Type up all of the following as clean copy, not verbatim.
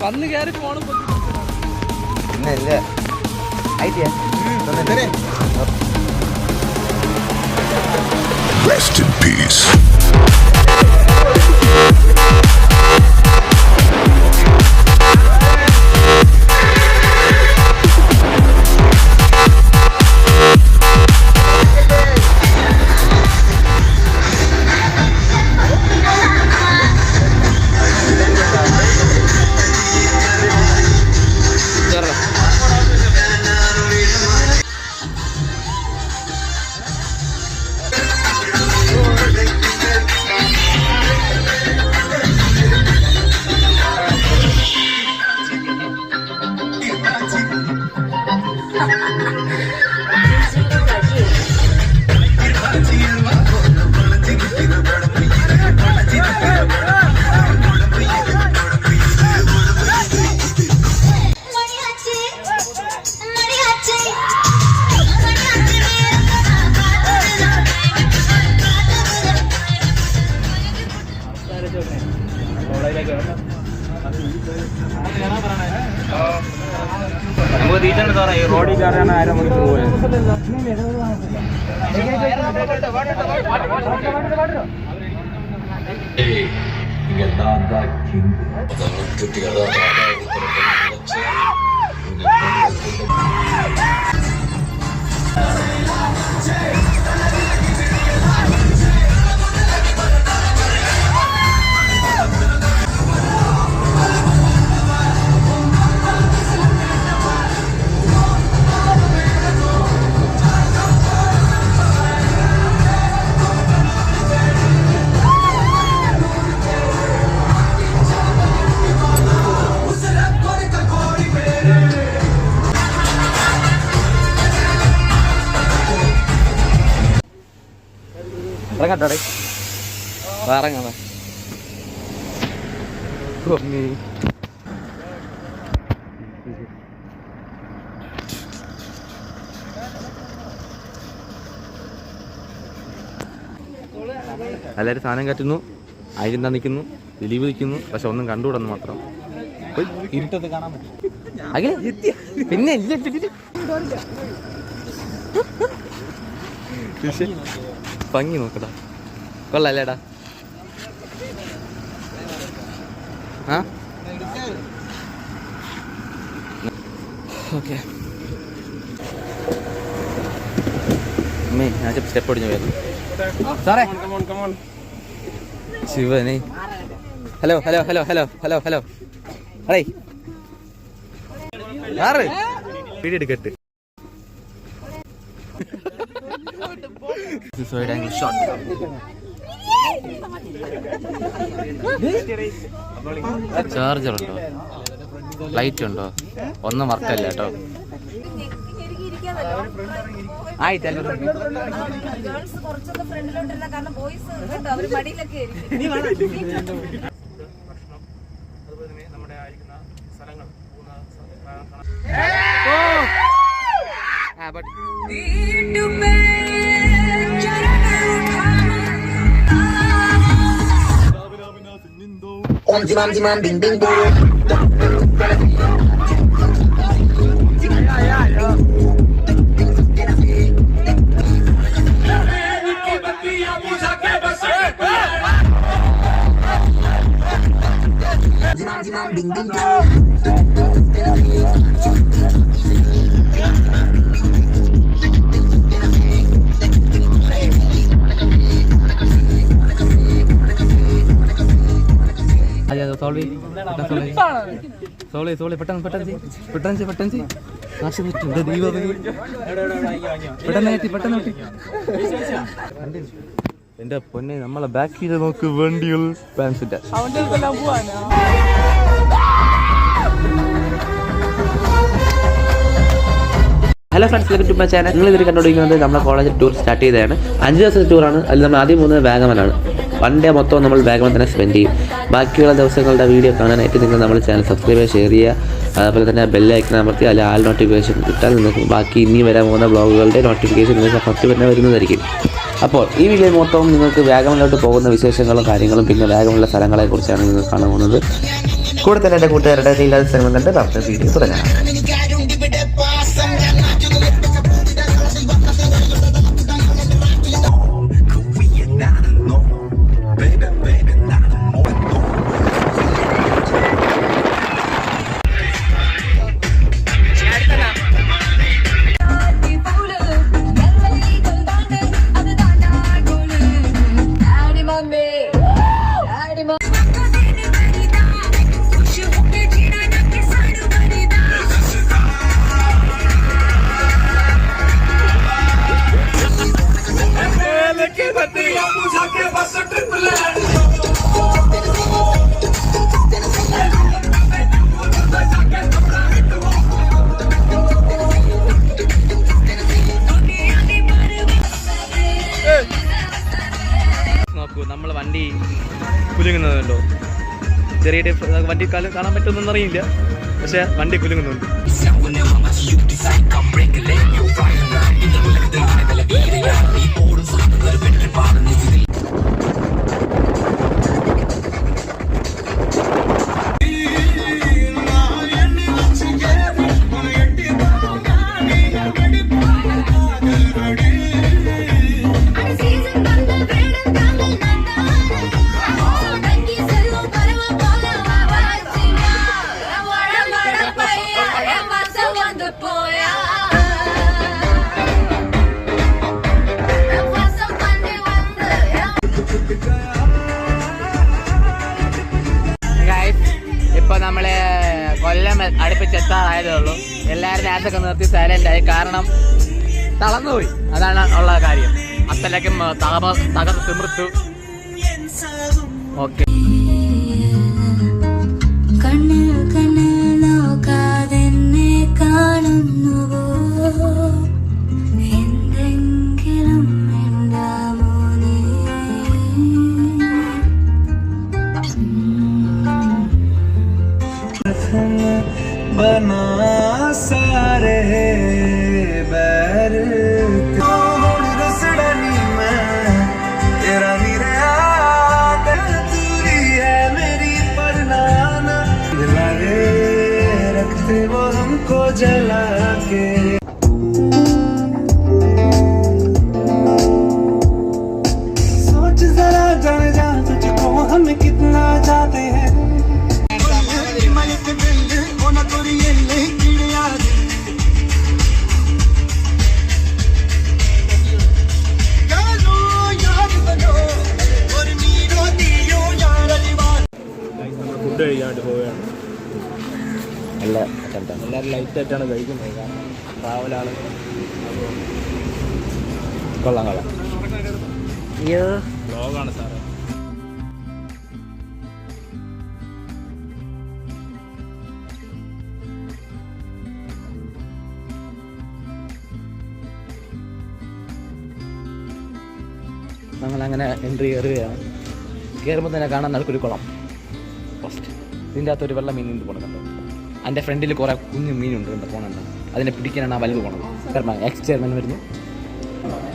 വന്ന് കയറി ഫോണും പിന്നെ Rest in peace. നമുക്ക് തീറ്റ സാറേ റോഡിൽ കയറാൻ ആരും നമുക്ക് പോയത് ഇറങ്ങട്ടെ ഇറങ്ങാ എല്ലാവരും സാധനം കറ്റുന്നു ആയിരം നിൽക്കുന്നു ദിലീപ് നിൽക്കുന്നു പക്ഷെ ഒന്നും കണ്ടുകൂടെന്ന് മാത്രം ഇരുട്ടത്ത് കാണാൻ പറ്റും അഖില പിന്നെ ഭംഗി നോക്കടാ കൊള്ളല്ലേടാ ആ ഓക്കെ അമ്മേ ഞാൻ സ്റ്റെപ്പ് ഒടിഞ്ഞു പോയത് സാറേ ശിവനെ hello hello hello hello hello hello അടേ സാറ് വീഡിയോ എടുക്കട്ട് ചാർജർ ഉണ്ടോ ലൈറ്റ് ഉണ്ടോ ഒന്നും വർക്കല്ല കേട്ടോ Om jimam jimam bing bing boom. Jimam jimam bing bing boom. Soly പെട്ടെന്ന് എന്റെ പൊന്നെ നമ്മളെ ബാക്കിൽ നോക്ക് വണ്ടികൾ പാൻസിന്റെ hello friends, welcome to my channel. നിങ്ങൾ ഇതിൽ കണ്ടുപിടിക്കുന്നത് നമ്മുടെ കോളേജ് ടൂർ സ്റ്റാർട്ട് ചെയ്തതാണ്. 5 ദിവസത്തെ ടൂറാണ്. അതിൽ നമ്മൾ ആദ്യം പോകുന്നത് വാഗമനാണ്. 1 ഡേ മൊത്തം നമ്മൾ വാഗമൻ തന്നെ സ്പെൻഡ് ചെയ്യും. ബാക്കിയുള്ള ദിവസങ്ങളുടെ വീഡിയോ കാണാനായിട്ട് നിങ്ങൾ നമ്മുടെ ചാനൽ സബ്സ്ക്രൈബ് ഷെയർ ചെയ്യുക. അതുപോലെ തന്നെ ബെല്ലൈക്കൺ അമർത്തി അതിൽ ആൾ നോട്ടിഫിക്കേഷൻ കിട്ടാൻ നിങ്ങൾക്ക് ബാക്കി ഇനി വരാൻ പോകുന്ന ബ്ലോഗുകളുടെ നോട്ടിഫിക്കേഷൻ നിങ്ങൾക്ക് ഫസ്റ്റ് തന്നെ വരുന്നതായിരിക്കും. അപ്പോൾ ഈ വീഡിയോ മൊത്തം നിങ്ങൾക്ക് വാഗമനിലോട്ട് പോകുന്ന വിശേഷങ്ങളും കാര്യങ്ങളും പിന്നെ വാഗമനിലെ സ്ഥലങ്ങളെക്കുറിച്ചാണ് നിങ്ങൾ കാണാൻ പോകുന്നത്. കൂടെ തന്നെ എൻ്റെ കൂട്ടുകാരുടെ എല്ലാ സ്ഥലങ്ങളും കണ്ട് നമുക്ക് വീഡിയോ തുടങ്ങാം. നോക്കൂ, നമ്മൾ വണ്ടി കുലുങ്ങുന്നതുണ്ടോ? ചെറിയ വണ്ടി കാണാൻ പറ്റുമെന്നൊന്നും അറിയില്ല, പക്ഷെ വണ്ടി കുലുങ്ങുന്നുണ്ട്. ഇപ്പൊ നമ്മള് കൊല്ലം അടുപ്പിച്ചെത്താറായതേ ഉള്ളൂ. എല്ലാവരും ഡാൻസൊക്കെ നിർത്തി സൈലന്റ് ആയി, കാരണം തളർന്നുപോയി. അതാണ് ഉള്ള കാര്യം. അത്തലക്കും തകർത്ത് തിമിർത്തു. ഓക്കെ, बना सारे बैर रसड़नी में तेरा निरया दूरी है मेरी परनाना दिलाए रखते वो हमको जला के. सोच जरा जान जा तुझको हम कितना चाहते हैं. ഫുഡ് കഴിക്കാണ്ട് പോവുകയാണ്. എല്ലാവരും ലൈറ്റായിട്ടാണ് കഴിക്കുന്നത്, കാരണം ട്രാവലാണ്. കൊള്ളാം വ്ളോഗാണ് സാറേ. ഞങ്ങളങ്ങനെ എൻട്രി കയറുകയാണ്. കയറുമ്പോൾ തന്നെ കാണാൻ നടുക്കൊരു കുളം. ഫസ്റ്റ് ഇതിൻ്റെ അകത്തൊരു വെള്ള മീനുണ്ട് പോണുണ്ടോ. എൻ്റെ ഫ്രണ്ടിൽ കുറേ കുഞ്ഞു മീനുണ്ട് പോണുണ്ട്. അതിനെ പിടിക്കാനാണ് ആ വലുത് പോണത്. ചെയർമാൻ, എക്സ് ചെയർമാൻ വരുന്നു.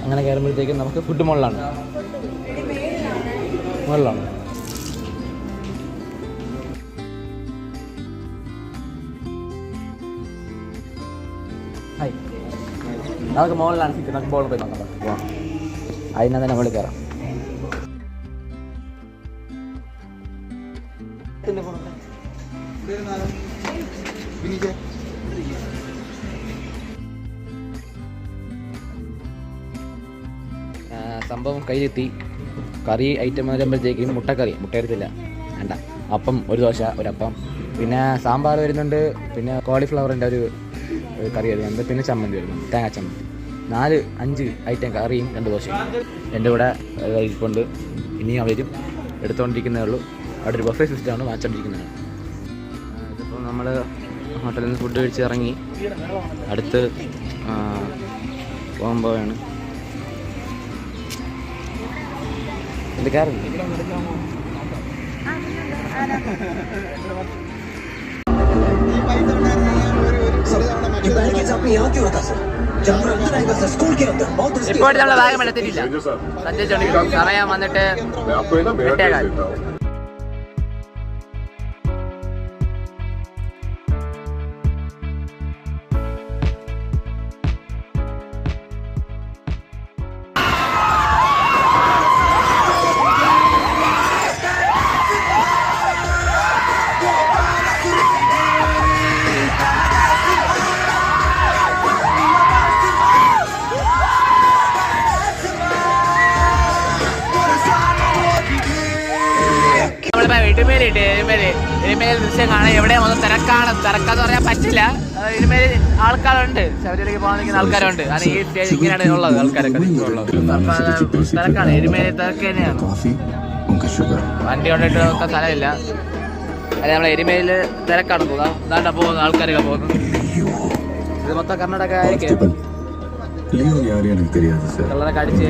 അങ്ങനെ കയറുമ്പോഴത്തേക്കും നമുക്ക് ഫുഡ് മുകളിലാണ്. ഹായ്, നമുക്ക് മുകളിലാണ് സീറ്റ്. നമുക്ക് ബോൾ പോയി നോക്കാം. പോവാം, അതിനാ തന്നെ മുകളിൽ കയറാം. സംഭവം കയ്യിലെത്തി. കറി ഐറ്റം വരുമ്പോഴത്തേക്കും മുട്ടക്കറി, മുട്ട എടുത്തില്ല, വേണ്ട. അപ്പം, ഒരു ദോശ, ഒരപ്പം, പിന്നെ സാമ്പാർ വരുന്നുണ്ട്, പിന്നെ കോളിഫ്ലവറിൻ്റെ ഒരു കറി വരുന്നുണ്ട്, പിന്നെ ചമ്മന്തി വരുന്നുണ്ട്, തേങ്ങാ ചമ്മന്തി. 4-5 ഐറ്റം കറിയും 2 ദോശയും. എൻ്റെ കൂടെ ഇരിപ്പുണ്ട്. ഇനിയും അവരും എടുത്തുകൊണ്ടിരിക്കുന്നേ ഉള്ളൂ. അവിടെ ഒരു ബഫേ സിസ്റ്റമാണ് വാങ്ങിച്ചുകൊണ്ടിരിക്കുന്നതാണ്. ഇതിപ്പോൾ നമ്മൾ ഹോട്ടലിൽ നിന്ന് ഫുഡ് കഴിച്ച് ഇറങ്ങി അടുത്ത് പോകുമ്പോഴാണ് ഇത് കയറി. ഇപ്പോൾ നമ്മളെ ഭാഗം എടുത്തിട്ടില്ല. സഞ്ചരിച്ചോണ്ടിരിക്കും. സമയം വന്നിട്ട് 8:15. എരുമേലി ദൃശ്യം കാണാൻ എവിടെ മൊത്തം തിരക്കാന്ന് പറയാൻ പറ്റില്ല. എരുമേലി ആൾക്കാരുണ്ട്, ശബരിമലയ്ക്ക് പോകാൻ നിൽക്കുന്ന ആൾക്കാരുണ്ട്. കാരണം ഈ സ്റ്റേജ് ഇങ്ങനെയാണ് ഉള്ളത്, ആൾക്കാരൊക്കെ ഉള്ളത്. തിരക്കാണ്, എരുമേലി തിരക്ക് തന്നെയാണ്. വണ്ടി കൊണ്ടിട്ട് നോക്കാൻ സ്ഥലമില്ല. അതെ, നമ്മളെ എരുമേലിൽ തിരക്കാണ്. പോകാം, ഇതാണ്ടാ പോകുന്നത്, ആൾക്കാരൊക്കെ പോകുന്നു. ഇത് മൊത്തം കർണാടക ആയിരിക്കും. കളറൊക്കെ അടിച്ച്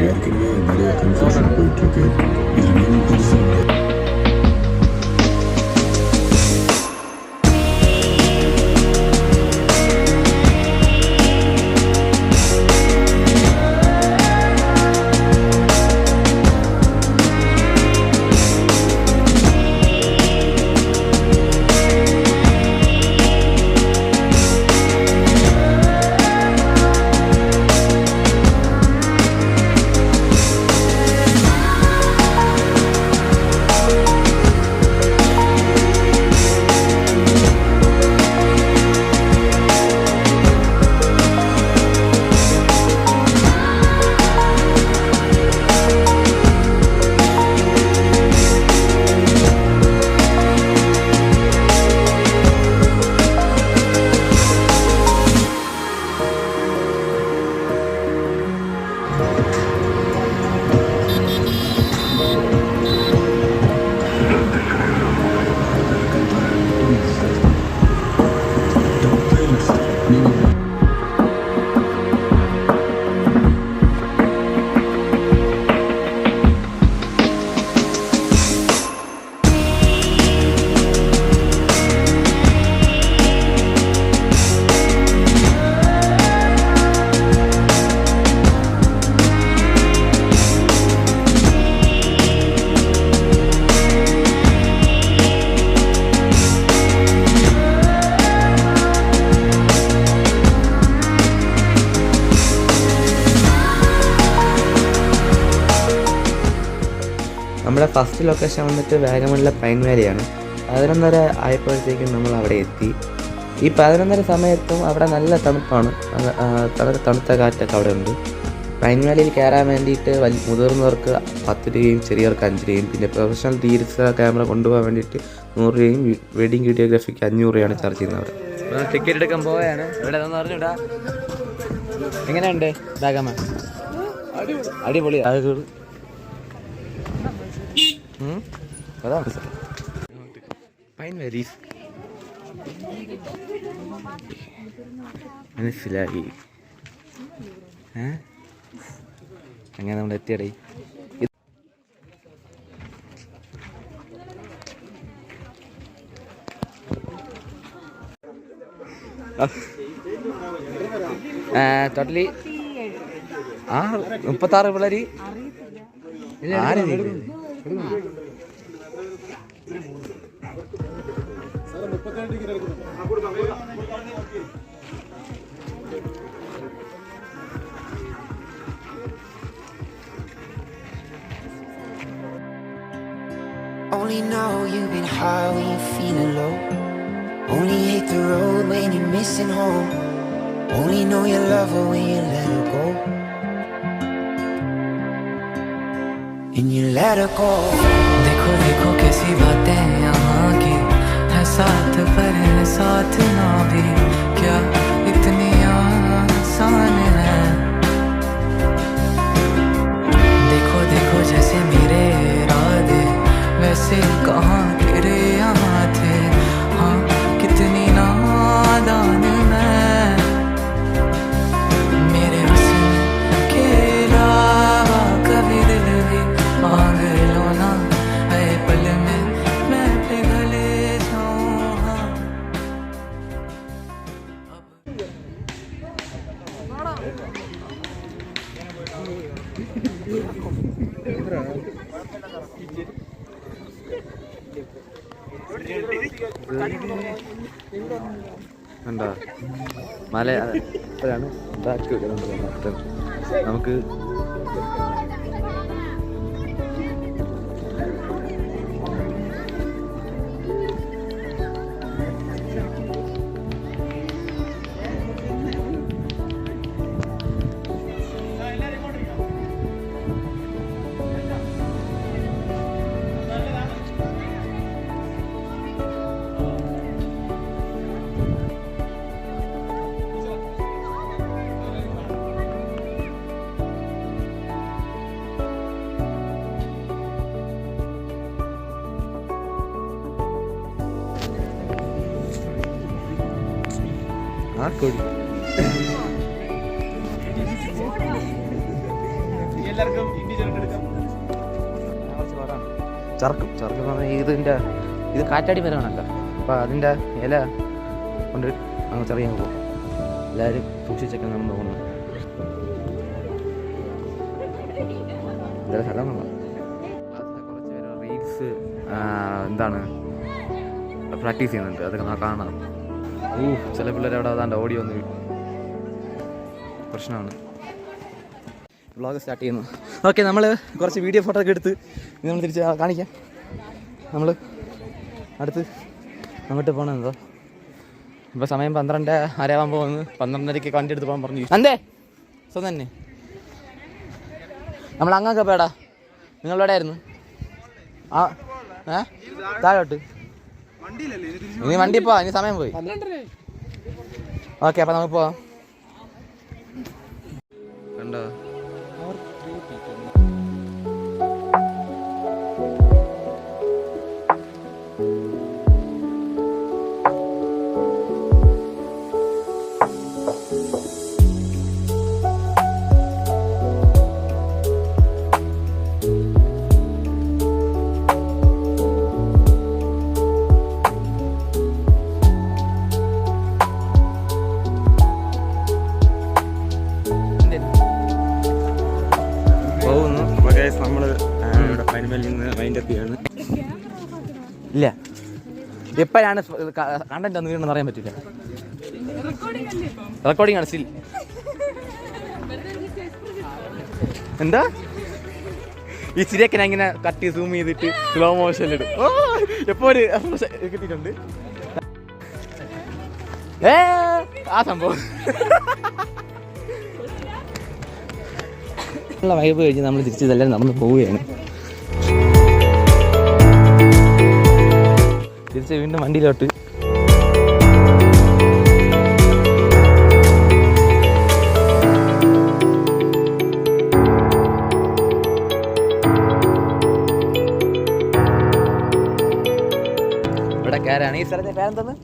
നമ്മുടെ ഫസ്റ്റ് ലൊക്കേഷൻ വന്നിട്ട് വാഗമണിലെ പൈൻ വാലിയാണ്. 11:30 ആയപ്പോഴത്തേക്കും നമ്മൾ അവിടെ എത്തി. ഈ 11:30 സമയത്തും അവിടെ നല്ല തണുപ്പാണ്, തണുത്ത കാറ്റൊക്കെ അവിടെ ഉണ്ട്. പൈൻ വാലിയിൽ കയറാൻ വേണ്ടിയിട്ട് മുതിർന്നവർക്ക് 10 രൂപയും ചെറിയവർക്ക് 5 രൂപയും, പിന്നെ പ്രൊഫഷണൽ DSLR ക്യാമറ കൊണ്ടുപോകാൻ വേണ്ടിയിട്ട് 100 രൂപയും, വെഡിങ് വീഡിയോഗ്രാഫിക്ക് 500 രൂപയാണ് ചാർജ് ചെയ്യുന്നത്. അവിടെ ടിക്കറ്റ് എടുക്കാൻ പോവുകയാണ്. ഇവിടെ എന്ന് പറഞ്ഞിട്ടാ എങ്ങനെയുണ്ട് വാഗമൺ? അടിപൊളി. പൈൻ വാലീസ് മനസ്സിലായി. അങ്ങനെ നമ്മൾ എത്തിയടേ. ടോട്ടലി 36 പിള്ളേര്. Only know you've been high when you're feeling low. Only hate the road when you're missing home. Only know you love her when you let her go. And you let her go. देखो देखो कैसी बातें यहाँ की है, साथ पर है साथ ना भी, क्या इतनी आसान है। देखो देखो जैसे मेरे इरादे वैसे कहाँ तेरे यहाँ थे। हाँ कितनी नादान मैं, मेरे हुस्न के अलावा कभी दिल भी मांग लो ना, है पल में मैं पिघल जाऊँ। हाँ ഉണ്ടോ മല ഇപ്പോഴാണ് ബാക്ക് നമുക്ക് ആർക്കോടി ചർക്കും ചർക്കം എന്ന് പറഞ്ഞാൽ ഇത് കാറ്റാടി മരമാണല്ലോ. അപ്പോൾ അതിൻ്റെ ഇല കൊണ്ട് അങ്ങ് ചെറിയ പോകും. എല്ലാവരും സൂക്ഷിച്ചൊക്കെ നമ്മൾ പോകുന്നു. ഇതൊരു സ്ഥലം കൊള്ളാം. കുറച്ച് പേര് റീൽസ് എന്താണ് പ്രാക്ടീസ് ചെയ്യുന്നുണ്ട്. അതൊക്കെ കാണാം. ചില പിള്ളേർ അവിടെ അതാണ്ട് ഓടി വന്ന് പ്രശ്നമാണ്. വ്ളോഗ് സ്റ്റാർട്ട് ചെയ്യുന്നു. ഓക്കെ, നമ്മൾ കുറച്ച് വീഡിയോ ഫോട്ടോ ഒക്കെ എടുത്ത് ഇത് നമ്മൾ തിരിച്ച് കാണിക്കാം. നമ്മൾ അടുത്ത് അങ്ങോട്ട് പോകണമെന്തോ. ഇപ്പോൾ സമയം 12:30 പോകുന്നു. 12:30 വണ്ടി എടുത്ത് പോകാൻ പറഞ്ഞു. അന്തേ സ്വന്തം തന്നെ നമ്മൾ അങ്ങൊക്കെ പേടാ. നിങ്ങളെവിടെ ആയിരുന്നു? താഴോട്ട് ഇനി വണ്ടി പോവാ. ഇനി സമയം പോയി. ഓക്കെ, അപ്പം നമുക്ക് പോവാം. കണ്ടോ ഇല്ല. എപ്പോഴാണ് കണ്ടന്റ് ഒന്നും വീണെന്ന് അറിയാൻ പറ്റില്ല. റെക്കോർഡിംഗ് ആണ് സ്റ്റിൽ. എന്താ ഈ ചിരിയൊക്കെ ഞാൻ ഇങ്ങനെ കട്ട് സൂം ചെയ്തിട്ട് സ്ലോ മോഷനിലിടും. എപ്പോ ഒരു കിട്ടിയിട്ടുണ്ട് ആ സംഭവം. വൈബ് കഴിഞ്ഞ് നമ്മൾ തിരിച്ചതെല്ലാം നടന്ന് പോവുകയാണ്. തിരിച്ച് വീണ്ടും വണ്ടിയിലോട്ട്. ഇവിടെ കയറാണ്. ഈ സ്ഥലത്തെ പേരെന്താണ്?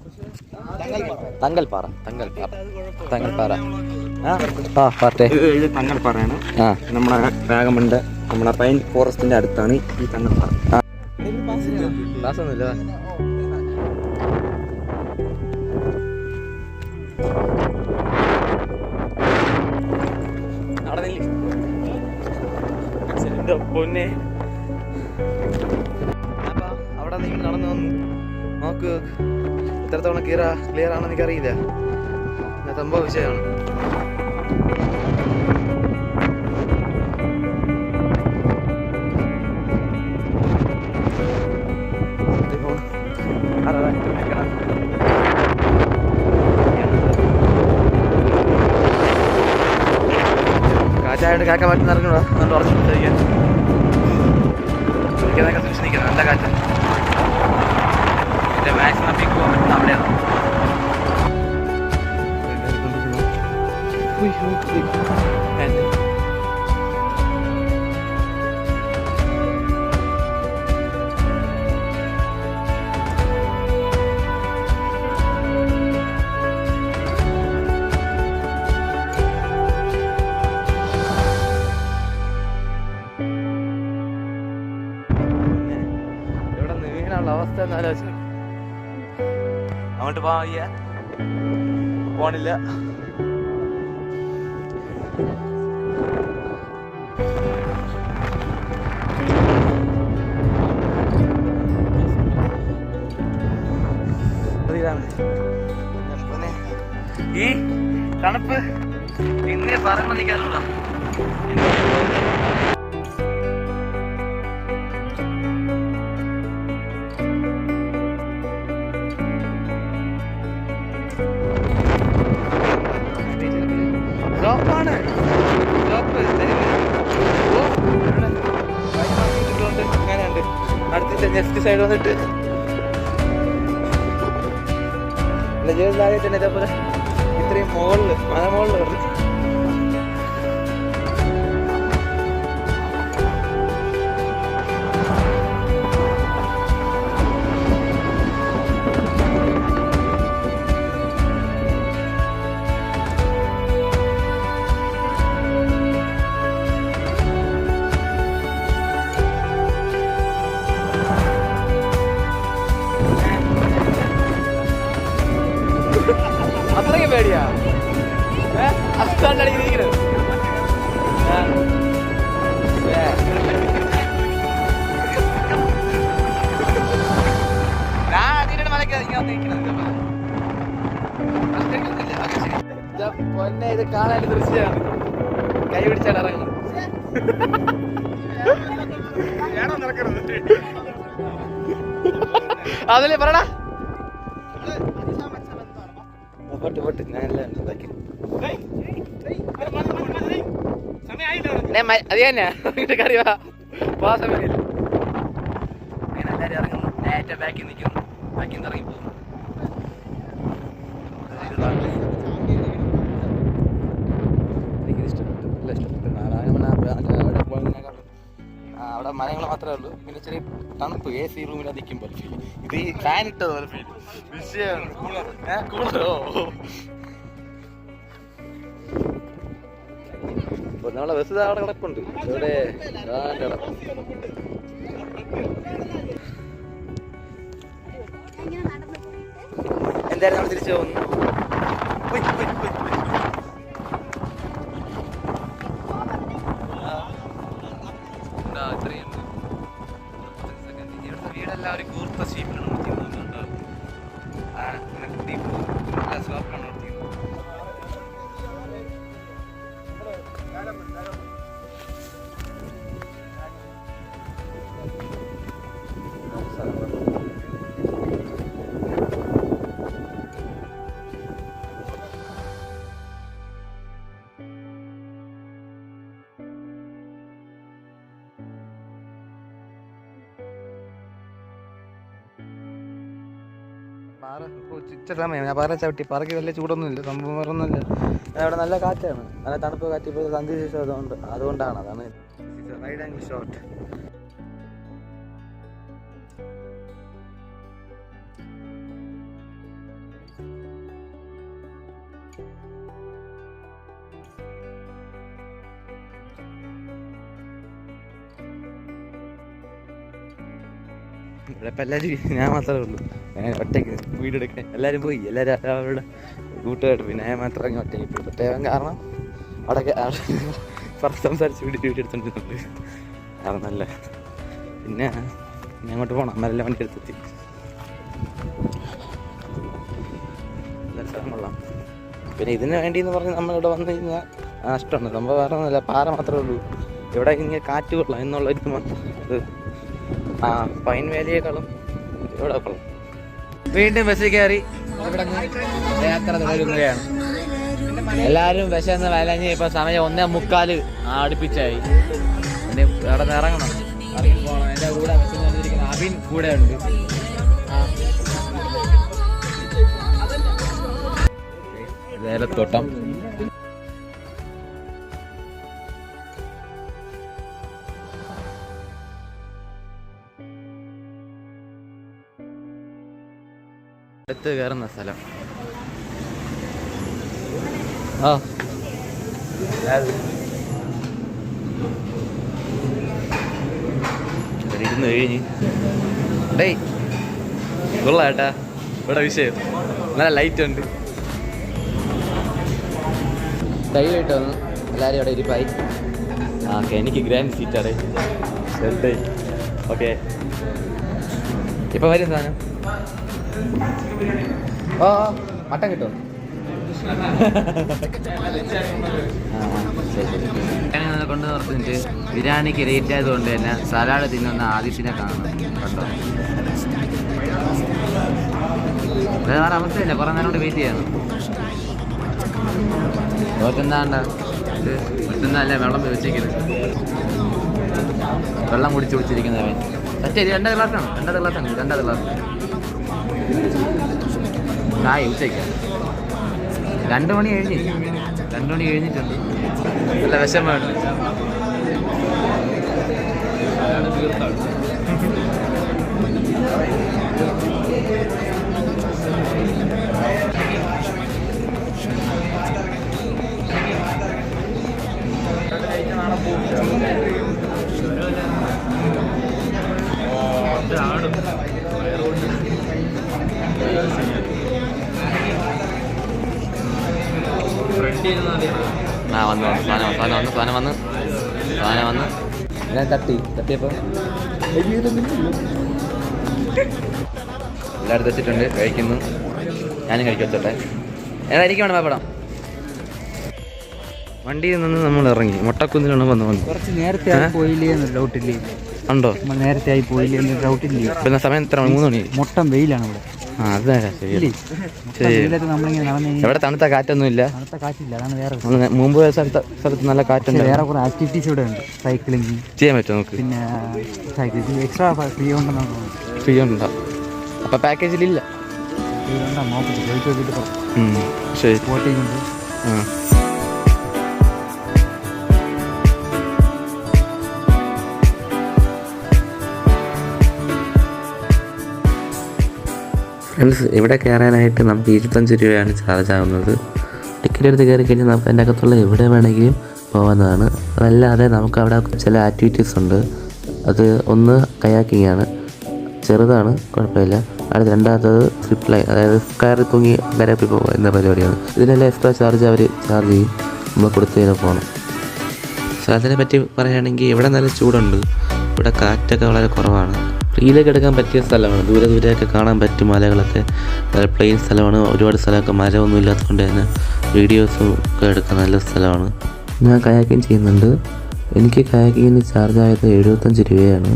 തങ്കൽപ്പാറ. തങ്കൽപ്പാറ പാർട്ടേ തങ്ങൾപ്പാറയാണ്. നമ്മുടെ വാഗമണിന്റെ നമ്മുടെ പൈൻ ഫോറസ്റ്റിന്റെ അടുത്താണ് ഈ തങ്ങൾപ്പാറ. ക്ലാസ്സൊന്നുമില്ല. അവിടെ പൊന്നെ. അപ്പൊ അവിടെ നീ നടന്നു വന്നു നോക്ക്. എത്രത്തോളം ക്ലിയർ ആണെന്ന് എനിക്കറിയില്ല. സംഭവ വിഷയമാണ്. കാറ്റായിട്ട് കാക്ക പറ്റുന്ന ഇറങ്ങണോ? അതുകൊണ്ട് ഉറച്ചു കഴിക്കാൻ എനിക്കതൊക്കെ സൂക്ഷിച്ചിരിക്കുന്നത്. നല്ല കാറ്റ്. എൻ്റെ മാക്സിമം പീക്ക് പോകാൻ പറ്റുന്ന അവിടെയാണ്. ഇവിടെ നീങ്ങാനുള്ള അവസ്ഥ ഒന്ന് ആലോചിച്ചു. അങ്ങോട്ട് പോവാൻ വയ്യ, പോണില്ല. ഈ തണുപ്പ് ഇന്നേ പറഞ്ഞു നിൽക്കാറുള്ള ഷോപ്പാണ്. ഷോപ്പ് ഇങ്ങനെയുണ്ട്. അടുത്ത നെക്സ്റ്റ് സൈഡ് വന്നിട്ട് ജീവിതത്തിലായിട്ട് തന്നെ ഇതേപോലെ ഇത്രയും മുകളിൽ മലമുകളിൽ വരണം. പൊന്നെ ഇത് കാണാൻ ദൃശ്യമാണ്. കൈ പിടിച്ചാണ് ഇറങ്ങുന്നത്. അതല്ലേ പറടാ. പൊട്ട് ഞാൻ എല്ലാം ഉണ്ടാക്കി. അത് തന്നെ കറിവാ പോവാ സമയമില്ല. അങ്ങനെ എല്ലാവരും ഇറങ്ങുന്നു. നേരത്തെ ബാക്കിൽ നിൽക്കുന്നു. ബാക്കിൽ നിന്ന് ഇറങ്ങി പോകുന്നു. എനിക്ക് ഇഷ്ടപ്പെട്ടു. നല്ല ഇഷ്ടപ്പെട്ടു. അവിടെ മരങ്ങൾ മാത്രമേ ഉള്ളൂ. പിന്നെ ചെറിയ തണുപ്പ്. AC റൂമിൽ നിൽക്കുമ്പോൾ ഫീൽ. ഇത് ഈ ഫാൻ ഇട്ടത് പോലെ ഫീൽ. വിഷയമാണ്. കൂളറോ നമ്മളെ ബസ് അവിടെ കിടപ്പുണ്ട്. ഇവിടെ എന്തായാലും നമ്മൾ തിരിച്ചു പോകുന്നു. ഇവിടുത്തെ വീടെല്ലാം ഒരു കൂർത്ത ഷീപ്പിലാണ് നിർത്തിക്കുന്നത്. സ്ലോപ്പിലാണ് നിർത്തിക്കുന്നത്. പാറ ഇപ്പോൾ ഉച്ച സമയം. ഞാൻ പാറ ചവിട്ടി. പാറയ്ക്ക് വലിയ ചൂടൊന്നുമില്ല. സംഭവം വേറൊന്നുമില്ല. അവിടെ നല്ല കാറ്റാണ്. നല്ല തണുപ്പ് കാറ്റ്. ഇപ്പോൾ സന്ധ്യ ശേഷം അതുകൊണ്ടാണ്. അതാണ് റൈഡ് ആൻഡ് ഷോട്ട്. ഇവിടെ ഇപ്പം എല്ലാവരും ഞാൻ മാത്രമേ ഉള്ളൂ. ഞാൻ ഒറ്റയ്ക്ക് വീടെടുക്കാൻ എല്ലാവരും പോയി. എല്ലാവരും അവരുടെ കൂട്ടുകാർ. പിന്നെ ഞാൻ മാത്രം അങ്ങ് ഒറ്റയ്ക്ക് പോയി. പ്രത്യേകം കാരണം അവിടെ സംസാരിച്ച് വീഡിയോ എടുത്തോണ്ടിരുന്നുണ്ട്. അത് നല്ല. പിന്നെ ഞാൻ അങ്ങോട്ട് പോകണം. അമ്മരെല്ലാം വണ്ടി എടുത്തെത്തി. നല്ല സ്ഥലം കൊള്ളാം. പിന്നെ ഇതിന് വേണ്ടിയെന്ന് പറഞ്ഞ് നമ്മളിവിടെ വന്നു കഴിഞ്ഞാൽ നഷ്ടമാണ്. സംഭവം വേറെ ഒന്നുമില്ല. പാറ മാത്രമേ ഉള്ളൂ. ഇവിടെ ഇങ്ങനെ കാറ്റ് കൊള്ളാം എന്നുള്ള ഇത് പൈൻ വാലിയേക്കാളും ഇവിടെ കൊള്ളാം. വീണ്ടും ബസ്സിൽ കയറി ഇവിടെ യാത്ര തുടരുകയാണ്. എല്ലാവരും വിശന്ന് വലഞ്ഞ് ഇപ്പൊ സമയം 1:45 അടുപ്പിച്ചായി. എൻ്റെ അവിടെ നിന്ന് ഇറങ്ങണം. ഇറങ്ങി പോകണം. എൻ്റെ കൂടെ വിശന്നിരിക്കുന്ന അബിൻ കൂടെ ഉണ്ട്. വേലത്തോട്ടം. അടുത്ത് കയറുന്ന സ്ഥലം. ഇരുന്ന് കഴിഞ്ഞ് ഡേയ് കൊള്ളാം ഏട്ടാ. ഇവിടെ വിഷയം നല്ല ലൈറ്റ് ഉണ്ട്. ടൈലായിട്ട് വന്നു. എല്ലാവരും അവിടെ ഇരിപ്പായി. ഓക്കെ, എനിക്ക് ഗ്രാൻഡ് സീറ്റാണ്. ഓക്കെ, ഇപ്പം വരും സാധനം. ഓ മട്ടൻ കിട്ടുമോ? കൊണ്ട് നിർത്തിട്ട് ബിരിയാണിക്ക് ലേറ്റ് ആയതുകൊണ്ട് തന്നെ സലാഡ് തിന്നുന്ന ആദിത്യനെ കാണണം. കണ്ടോ? വേറെ അവസ്ഥയില്ല. കുറേ നേരം കൊണ്ട് വെയിറ്റ് ചെയ്യണം. ലോകത്തെന്താണ്ട ഇത് മറ്റൊന്നല്ലേ വെള്ളം വെച്ചിരിക്കുന്നത്. വെള്ളം കുടിച്ചിരിക്കുന്നവൻ മറ്റേ 2 ഗ്ലാസ്സാണ്. 2 ഗ്ലാസ് ചായ ഉച്ചയ്ക്ക് 2 മണി കഴിഞ്ഞിട്ടുണ്ട്. നല്ല വിഷമമുണ്ട്. ഫ്രണ്ട് ഇരുന്നാൽ സാധനം വന്ന് ഞാൻ തട്ടിയപ്പോൾ എല്ലാവരും തെച്ചിട്ടുണ്ട്. കഴിക്കുന്നു. ഞാനും കഴിക്കത്തോട്ടെ. എനിക്ക് വേണം പപ്പടം. വണ്ടിയിൽ നിന്ന് നമ്മൾ ഇറങ്ങി മുട്ടക്കുന്നിലാണ് വന്നു കുറച്ച് നേരത്തെ പോയില്ലേ എന്നൊരു ഡൗട്ടില്ലേ? ഉണ്ടോ? നേരത്തെ ആയി പോയില്ലേ എന്നൊരു ഡൗട്ടില്ലേ? പിന്നെ സമയം എത്ര? 3 മണി. മൊട്ടം വെയിലാണ് ഇവിടെ. ആ അതെ ശരി. നമ്മളിങ്ങനെ നടന്നു. ഇവിടെ തണുത്ത കാറ്റൊന്നും ഇല്ല. തണുത്ത കാറ്റില്ല, അതാണ് വേറെ. മുമ്പ് സ്ഥലത്ത് നല്ല കാറ്റുണ്ട്. വേറെ കുറെ ആക്ടിവിറ്റീസ് ഇവിടെ ഉണ്ട്. സൈക്ലിംഗ് ചെയ്യാൻ പറ്റുമോ നമുക്ക്? പിന്നെ സൈക്ലിംഗ് എക്സ്ട്രാ ഫ്രീ ഉണ്ടെന്നാണ് തോന്നുന്നത്. ഫ്രീ ഉണ്ടോ? അപ്പം പാക്കേജിലില്ല. ഫ്രീ ഉണ്ടോ നോക്കിട്ട് ചോദിച്ചു നോക്കിയിട്ട് ശരി. ബോട്ടിംഗ് ഉണ്ട്. ഫ്രണ്ട്സ്, ഇവിടെ കയറാനായിട്ട് നമുക്ക് 25 രൂപയാണ് ചാർജ് ആവുന്നത്. ടിക്കറ്റ് എടുത്ത് കയറി കഴിഞ്ഞാൽ നമുക്ക് അതിൻ്റെ അകത്തുള്ള എവിടെ വേണമെങ്കിലും പോകാവുന്നതാണ്. അതല്ലാതെ നമുക്ക് അവിടെ ചില ആക്ടിവിറ്റീസ് ഉണ്ട്. അത് ഒന്ന് കയാക്കിംഗ് ആണ്, ചെറുതാണ്, കുഴപ്പമില്ല. അടുത്ത രണ്ടാമത്തത് സ്ലിപ്പ് ലൈൻ, അതായത് കയറി തൂങ്ങി കരപ്പി പോകുക എന്ന പരിപാടിയാണ്. ഇതിനെല്ലാം എക്സ്ട്രാ ചാർജ് അവർ ചാർജ് ചെയ്യും. നമ്മൾ കൊടുത്തതിന് പോകണം. സ്ഥലത്തിനെ പറ്റി പറയുകയാണെങ്കിൽ ഇവിടെ നല്ല ചൂടുണ്ട്. ഇവിടെ കാറ്റൊക്കെ വളരെ കുറവാണ്. റീലൊക്കെ എടുക്കാൻ പറ്റിയ സ്ഥലമാണ്. ദൂരെയൊക്കെ കാണാൻ പറ്റും. മലകളൊക്കെ പ്ലെയിൻ സ്ഥലമാണ്. ഒരുപാട് സ്ഥലമൊക്കെ മരമൊന്നും ഇല്ലാത്തതുകൊണ്ട് തന്നെ വീഡിയോസും ഒക്കെ എടുക്കാൻ നല്ല സ്ഥലമാണ്. ഞാൻ കയാക്കിങ് ചെയ്യുന്നുണ്ട്. എനിക്ക് കയാക്കിങ്ങിന് ചാർജ് ആയത് 75 രൂപയാണ്.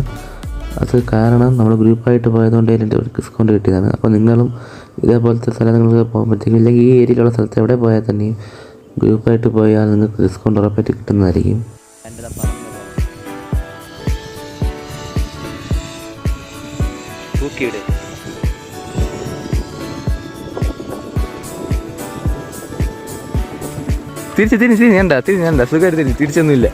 അത് കാരണം നമ്മൾ ഗ്രൂപ്പായിട്ട് പോയതുകൊണ്ട് അതിൻ്റെ ഒരു ഡിസ്കൗണ്ട് കിട്ടിയതാണ്. അപ്പോൾ നിങ്ങളും ഇതേപോലത്തെ സ്ഥലങ്ങൾക്ക് പോകാൻ പറ്റുമെങ്കിൽ, ഇല്ലെങ്കിൽ ഈ ഏരിയയിലുള്ള സ്ഥലത്ത് എവിടെ പോയാൽ തന്നെയും ഗ്രൂപ്പായിട്ട് പോയാൽ നിങ്ങൾക്ക് ഡിസ്കൗണ്ട് ഉറപ്പായിട്ട് കിട്ടുന്നതായിരിക്കും. തിരിഞ്ഞണ്ട സുഖമായിട്ട് തിരിച്ചൊന്നുമില്ല.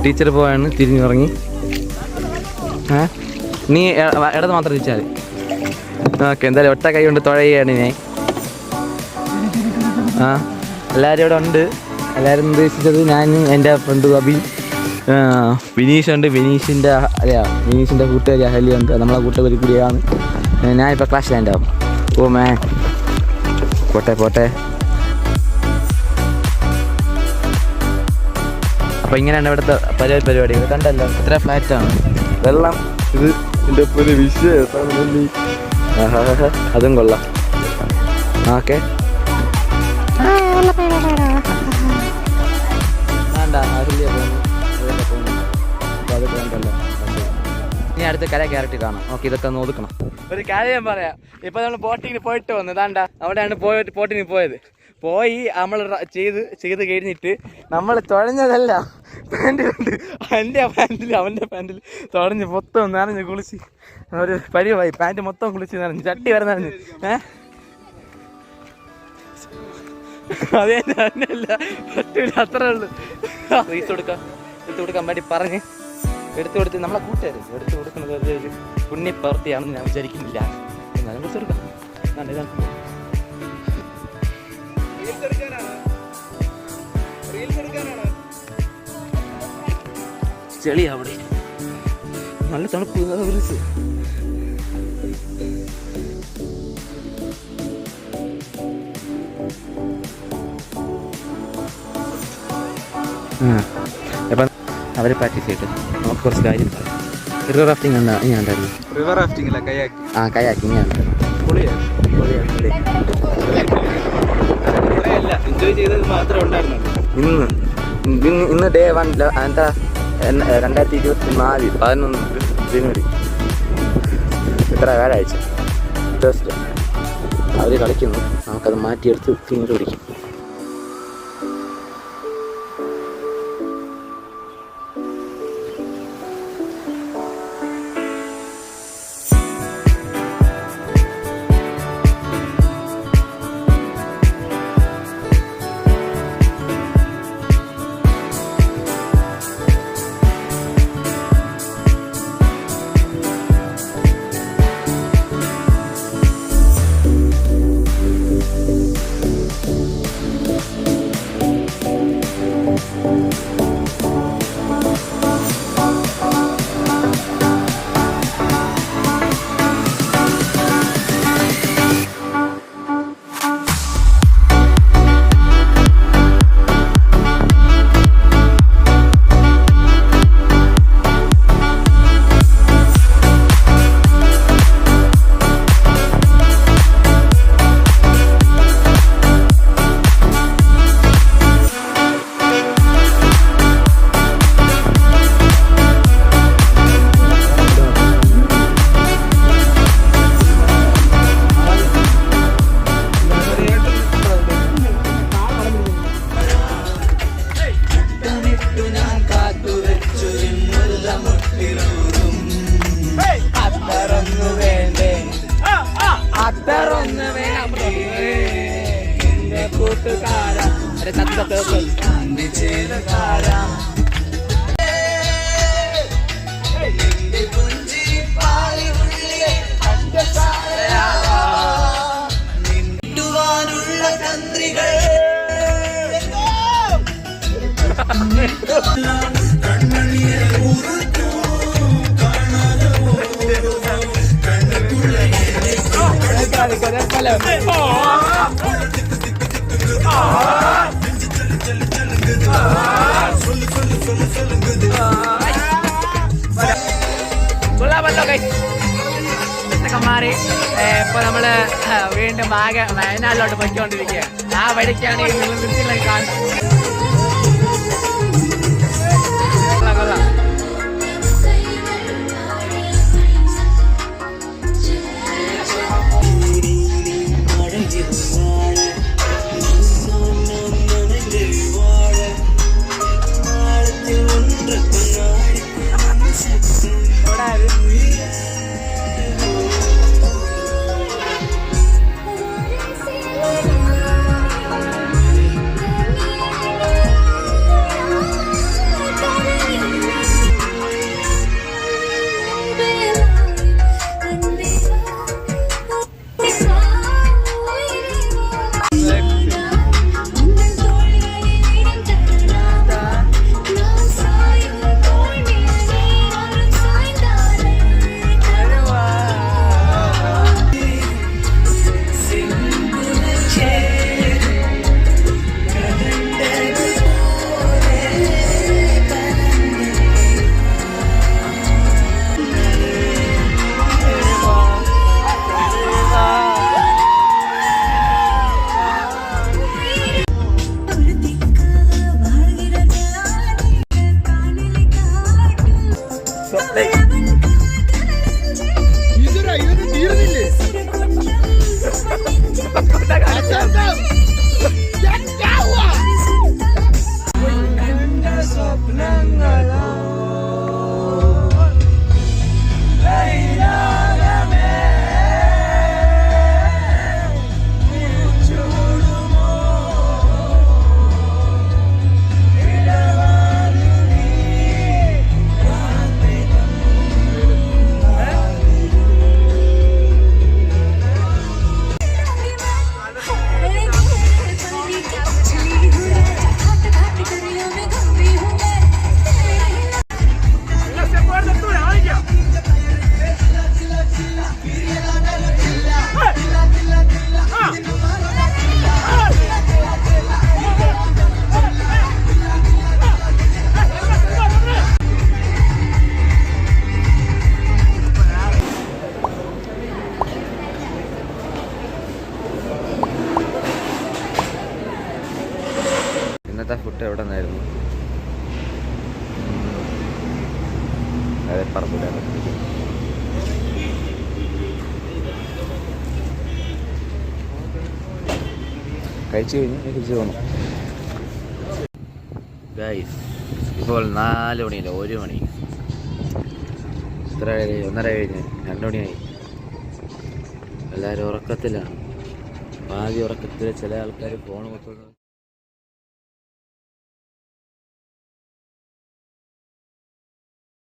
ടീച്ചർ പോയാണ് തിരിഞ്ഞിറങ്ങി. നീ ഇടത് മാത്രം തിരിച്ചാൽ ഓക്കെ. എന്തായാലും ഒറ്റ കൈ കൊണ്ട് തുഴയാണ് ഞാൻ. എല്ലാവരും ഇവിടെ ഉണ്ട്. എല്ലാവരും ഉദ്ദേശിച്ചത് ഞാനും എൻ്റെ ഫ്രണ്ട് അബി, വിനീഷുണ്ട്. വിനീഷിൻ്റെ കൂട്ടുകാരി അഹല്യുണ്ട്. നമ്മളെ കൂട്ടുകാരി കൂടിയാണ്. ഞാനിപ്പോൾ ക്ലാസ് ലാൻഡ് ആവും. ഓ മേ പോട്ടെ. അപ്പോൾ ഇങ്ങനെയാണ് ഇവിടുത്തെ പരിപാടി. കണ്ടല്ലോ ഇത്ര ഫ്ലാറ്റാണ്. വെള്ളം ഇത് ഇതിൻ്റെ ഒരു വിഷയം. അതും കൊള്ളാം. ഓക്കെ വേണ്ട അഹല്യ പോകുന്നു. അതൊക്കെ വേണ്ടല്ലോ. ഇനി അടുത്ത കര കയറിട്ട് കാണാം. ഓക്കെ, ഇതൊക്കെ ഒന്ന് ഒതുക്കണം. ഒരു കാര്യം പറയാം. ഇപ്പം നമ്മൾ ബോട്ടിങ്ങിന് പോയിട്ട് വന്നു. ഇതാണ്ട അവിടെയാണ് ബോട്ടിങ്ങിന് പോയത്. നമ്മൾ ചെയ്ത് കഴിഞ്ഞിട്ട് നമ്മൾ തുഴഞ്ഞതല്ല, പാൻറ്റിലുണ്ട്. എൻ്റെ പാൻറ്റിൽ അവൻ്റെ പാൻറ്റിൽ തുഴഞ്ഞ് മൊത്തം നനഞ്ഞ് കുളിച്ച് ഒരു പരിവായി. പാൻറ്റ് മൊത്തം കുളിച്ച് നനഞ്ഞ് ചട്ടി വരെ നനഞ്ഞ്. അതേ തന്നെയല്ല പറ്റൂല, അത്രേ ഉള്ളൂ. എടുത്തു കൊടുക്കാൻ വേണ്ടി പറഞ്ഞ് എടുത്തു കൊടുത്ത് നമ്മളെ കൂട്ടുകാർ എടുത്തു കൊടുക്കുന്നത് ഒരു പുണ്യപ്രവൃത്തിയാണെന്ന് ഞാൻ വിചാരിക്കുന്നില്ല. എന്നാലും എടുത്തു കൊടുക്കാം. ചെളി അവിടെ നല്ല തണുപ്പ്. അപ്പം അവർ പ്രാക്ടീസ് ചെയ്തിട്ട് നമുക്ക് കുറച്ച് കാര്യം പറയാം. റിവർ റാഫ്റ്റിംഗ് ഞാൻ ഉണ്ടായിരുന്നു. റിവർ റാഫ്റ്റിംഗ് അല്ല, കയാക്കിങ് ഞാൻ എൻജോയ് ചെയ്തത് മാത്രമേ ഉണ്ടായിരുന്നുള്ളൂ. ഇന്ന് ഡേ 1 എന്താ 2024 11 ജനുവരി. ഇത്ര വ്യാഴാഴ്ച തേഴ്സ്ഡേ അവർ കളിക്കുന്നു. നമുക്കത് മാറ്റിയെടുത്ത് പിന്നീട് പിടിക്കും. കൊള്ളാമല്ലോ മാറി ഇപ്പൊ നമ്മള് വീണ്ടും വയനാട്ടിലോട്ട് പോയിക്കൊണ്ടിരിക്കുക. ആ വഴിക്കാണ് ഈ നിർത്തിയിലേക്ക് കാണുന്നത്. കൊള്ളാം. ഇന്നത്തെ ഫുഡ് എവിടെ നിന്നായിരുന്നു? അതെ പറമ്പില്ല. കഴിച്ചു കഴിഞ്ഞ് തിരിച്ചു പോകണം. ഗൈസ് ഇപ്പോൾ 4 മണിയില്ല, 1 മണി. ഇത്ര 1:30 കഴിഞ്ഞ് 2 മണിയായി. എല്ലാവരും ഉറക്കത്തിലാണ്. ആദ്യ ഉറക്കത്തിൽ ചില ആൾക്കാർ ഫോൺ മൊത്തം